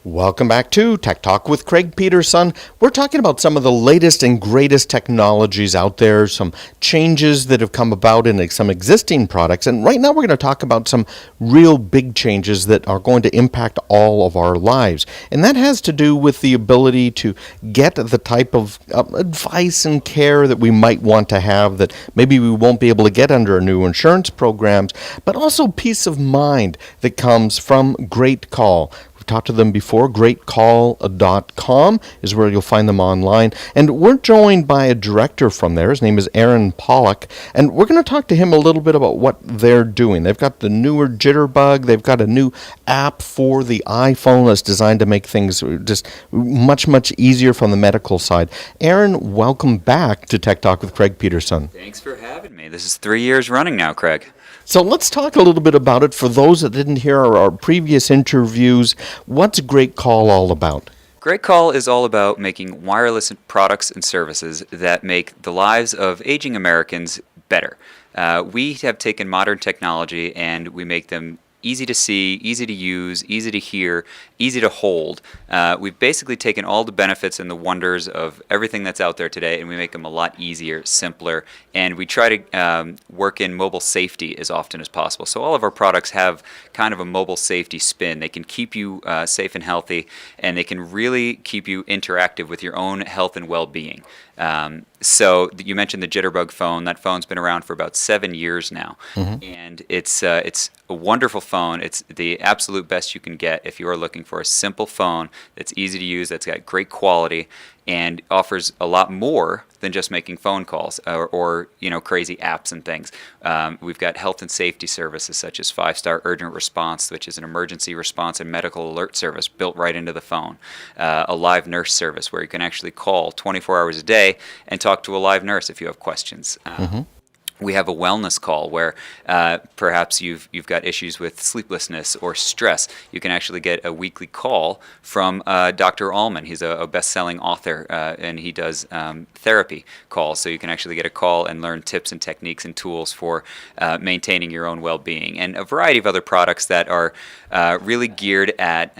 Welcome back to Tech Talk with Craig Peterson. We're talking about some of the latest and greatest technologies out there, some changes that have come about in some existing products, and right now we're going to talk about some real big changes that are going to impact all of our lives. And that has to do with the ability to get the type of advice and care that we might want to have that maybe we won't be able to get under our new insurance programs, but also peace of mind that comes from GreatCall. We've talked to them before. GreatCall.com is where you'll find them online. And we're joined by a director from there. His name is Aaron Pollack. And we're going to talk to him a little bit about what they're doing. They've got the newer Jitterbug. They've got a new app for the iPhone that's designed to make things just much, much easier from the medical side. Aaron, welcome back to Tech Talk with Craig Peterson. Thanks for having me. This is 3 years running now, Craig. So let's talk a little bit about it. For those that didn't hear our previous interviews, what's GreatCall all about? GreatCall is all about making wireless products and services that make the lives of aging Americans better. We have taken modern technology and we make them easy to see, easy to use, easy to hear, easy to hold. We've basically taken all the benefits and the wonders of everything that's out there today and we make them a lot easier, simpler, and we try to work in mobile safety as often as possible. So all of our products have kind of a mobile safety spin. They can keep you safe and healthy, and they can really keep you interactive with your own health and well-being. So you mentioned the Jitterbug phone. That phone's been around for about 7 years now, and it's a wonderful phone. It's the absolute best you can get if you are looking for a simple phone that's easy to use, that's got great quality, and offers a lot more than just making phone calls or crazy apps and things. We've got health and safety services such as 5-star urgent response, which is an emergency response and medical alert service built right into the phone. A live nurse service where you can actually call 24 hours a day and talk to a live nurse if you have questions. We have a wellness call where perhaps you've got issues with sleeplessness or stress. You can actually get a weekly call from Dr. Allman. He's a best-selling author, and he does therapy calls. So you can actually get a call and learn tips and techniques and tools for maintaining your own well-being. And a variety of other products that are really geared at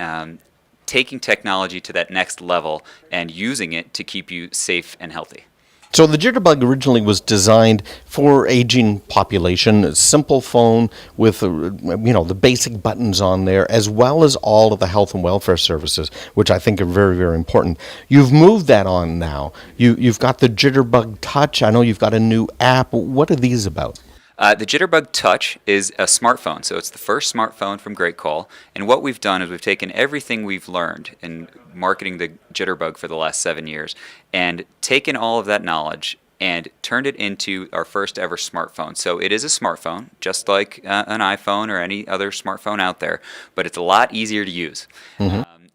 taking technology to that next level and using it to keep you safe and healthy. So the Jitterbug originally was designed for aging population, a simple phone with the basic buttons on there, as well as all of the health and welfare services, which I think are very, very important. You've moved that on now. You've got the Jitterbug Touch. I know you've got a new app. What are these about? The Jitterbug Touch is a smartphone, so it's the first smartphone from GreatCall. And what we've done is we've taken everything we've learned in marketing the Jitterbug for the last 7 years and taken all of that knowledge and turned it into our first ever smartphone. So it is a smartphone, just like an iPhone or any other smartphone out there, but it's a lot easier to use.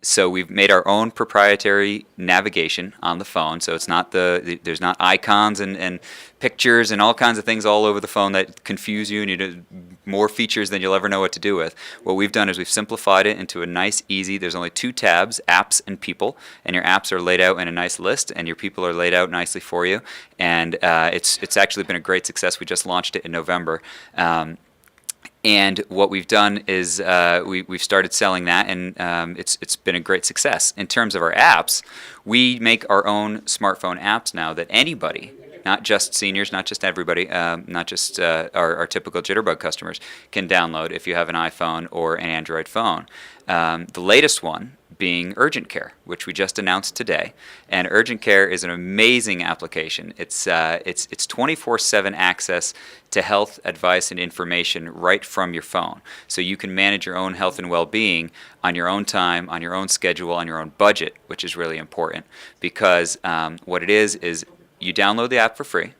So we've made our own proprietary navigation on the phone. So it's not there's not icons and pictures and all kinds of things all over the phone that confuse you and you do more features than you'll ever know what to do with. What we've done is we've simplified it into a nice, easy, there's only 2 tabs, apps and people, and your apps are laid out in a nice list and your people are laid out nicely for you. And it's actually been a great success. We just launched it in November. And what we've done is we've started selling that, and it's been a great success. In terms of our apps, we make our own smartphone apps now that anybody, not just seniors, not just everybody, not just our typical Jitterbug customers, can download if you have an iPhone or an Android phone. The latest one being Urgent Care, which we just announced today. And Urgent Care is an amazing application. It's 24/7 access to health advice and information right from your phone. So you can manage your own health and well-being on your own time, on your own schedule, on your own budget, which is really important because what it is you download the app for free.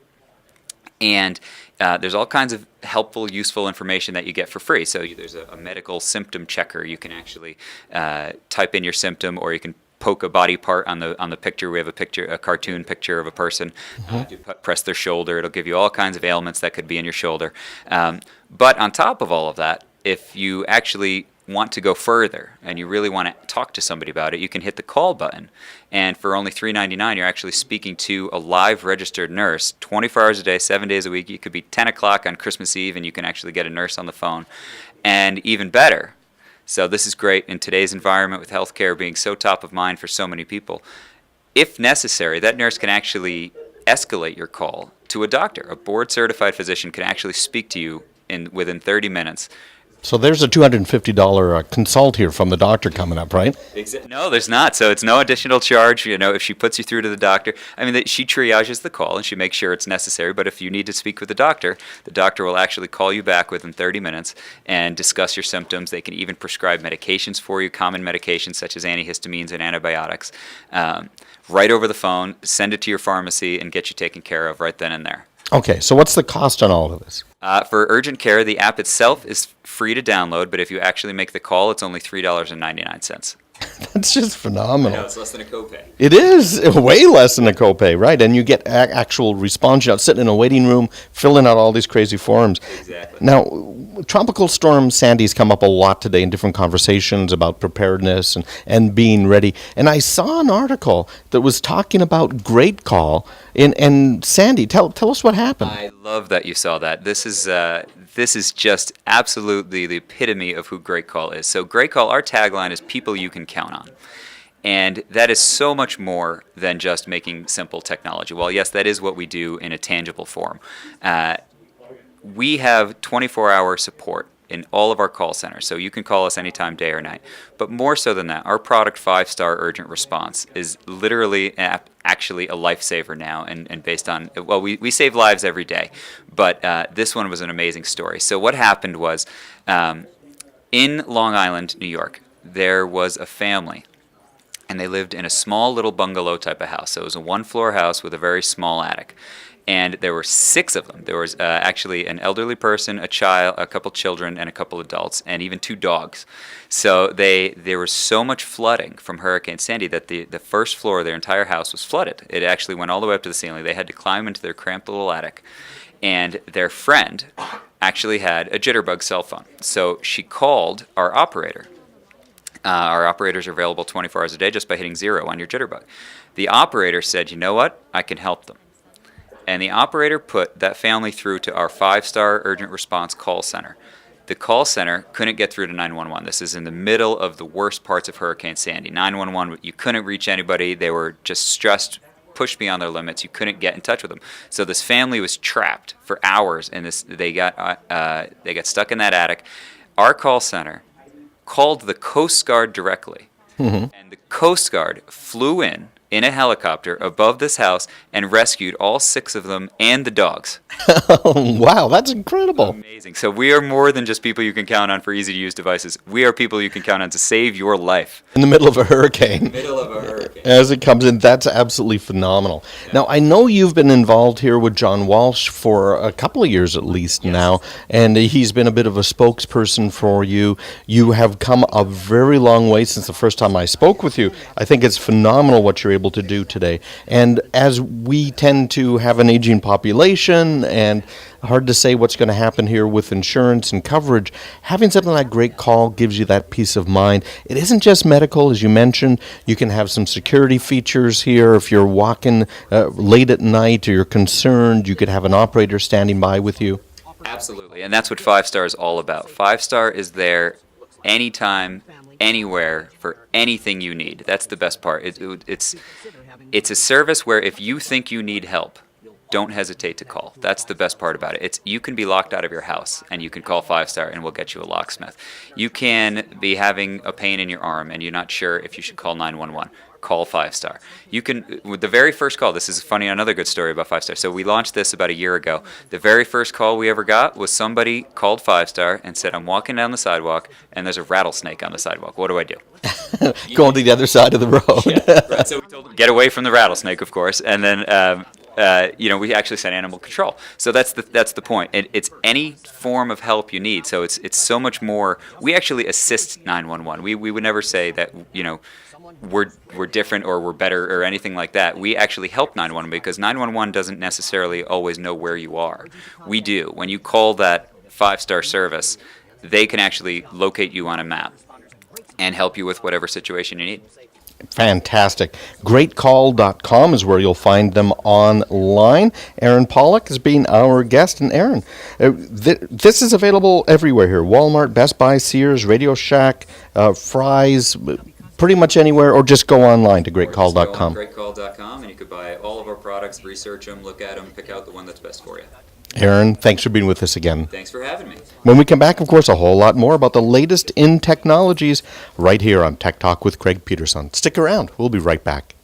And there's all kinds of helpful, useful information that you get for free. So there's a medical symptom checker. You can actually type in your symptom, or you can poke a body part on the picture. We have a cartoon picture of a person. If you press their shoulder, it'll give you all kinds of ailments that could be in your shoulder. But on top of all of that, if you actually want to go further and you really want to talk to somebody about it, you can hit the call button. And for only $3.99, you're actually speaking to a live registered nurse 24 hours a day, 7 days a week. It could be 10 o'clock on Christmas Eve, and you can actually get a nurse on the phone. And even better, So this is great in today's environment with healthcare being so top of mind for so many people. If necessary, that nurse can actually escalate your call to a doctor. A board-certified physician can actually speak to you within 30 minutes. So there's a $250 consult here from the doctor coming up, right? No, there's not. So it's no additional charge. If she puts you through to the doctor, she triages the call and she makes sure it's necessary. But if you need to speak with the doctor will actually call you back within 30 minutes and discuss your symptoms. They can even prescribe medications for you, common medications such as antihistamines and antibiotics, right over the phone, send it to your pharmacy and get you taken care of right then and there. Okay, so what's the cost on all of this? For urgent care, the app itself is free to download, but if you actually make the call, it's only $3.99. That's just phenomenal. I know, it's less than a copay. It is way less than a copay, right? And you get actual response. You're not sitting in a waiting room filling out all these crazy forms. Exactly. Now, Tropical Storm Sandy's come up a lot today in different conversations about preparedness and being ready. And I saw an article that was talking about GreatCall. And Sandy, tell us what happened. I love that you saw that. This is just absolutely the epitome of who GreatCall is. So GreatCall, our tagline is people you can count on. And that is so much more than just making simple technology. Well, yes, that is what we do in a tangible form. We have 24-hour support in all of our call centers, so you can call us anytime, day or night. But more so than that, our product 5-star urgent response is literally actually a lifesaver now, and based on, well, we save lives every day, but this one was an amazing story. So what happened was, in Long Island, New York, there was a family, and they lived in a small little bungalow type of house. So it was a one-floor house with a very small attic. And there were 6 of them. There was actually an elderly person, a child, a couple children, and a couple adults, and even 2 dogs. So there was so much flooding from Hurricane Sandy that the first floor of their entire house was flooded. It actually went all the way up to the ceiling. They had to climb into their cramped little attic. And their friend actually had a Jitterbug cell phone. So she called our operator. Our operators are available 24 hours a day just by hitting 0 on your Jitterbug. The operator said, you know what, I can help them. And the operator put that family through to our 5-star urgent response call center. The call center couldn't get through to 911. This is in the middle of the worst parts of Hurricane Sandy. 911, you couldn't reach anybody. They were just stressed, pushed beyond their limits. You couldn't get in touch with them. So this family was trapped for hours, and they got stuck in that attic. Our call center called the Coast Guard directly, and the Coast Guard flew in a helicopter above this house and rescued all 6 of them and the dogs. Wow, that's incredible. Amazing. So we are more than just people you can count on for easy-to-use devices. We are people you can count on to save your life. In the middle of a hurricane. Middle of a hurricane. As it comes in, that's absolutely phenomenal. Yeah. Now, I know you've been involved here with John Walsh for a couple of years at least now, and he's been a bit of a spokesperson for you. You have come a very long way since the first time I spoke with you. I think it's phenomenal what you're able to do today. And as we tend to have an aging population and hard to say what's going to happen here with insurance and coverage, having something like GreatCall gives you that peace of mind. It isn't just medical, as you mentioned. You can have some security features here. If you're walking late at night or you're concerned, you could have an operator standing by with you. Absolutely, and that's what 5-star is all about. 5-star is there anytime, anywhere, for anything you need. That's the best part. It's a service where if you think you need help, don't hesitate to call. That's the best part about it. You can be locked out of your house, and you can call 5-star, and we'll get you a locksmith. You can be having a pain in your arm, and you're not sure if you should call 911. Call 5-star. You can, with the very first call, this is funny, another good story about 5-star. So we launched this about a year ago. The very first call we ever got was somebody called 5-star and said, I'm walking down the sidewalk, and there's a rattlesnake on the sidewalk. What do I do? Going to the other side of the road. Yeah, right. So we told them, get away from the rattlesnake, of course, and then we actually sent animal control. So that's the point. It's any form of help you need. So it's so much more. We actually assist 911. We would never say that we're different or we're better or anything like that. We actually help 911 because 911 doesn't necessarily always know where you are. We do. When you call that 5-star service, they can actually locate you on a map and help you with whatever situation you need. Fantastic. GreatCall.com is where you'll find them online. Aaron Pollack has been our guest. And Aaron, this is available everywhere here. Walmart, Best Buy, Sears, Radio Shack, Fry's, pretty much anywhere, or just go online to GreatCall.com. GreatCall.com, and you could buy all of our products, research them, look at them, pick out the one that's best for you. Aaron, thanks for being with us again. Thanks for having me. When we come back, of course, a whole lot more about the latest in technologies right here on Tech Talk with Craig Peterson. Stick around. We'll be right back.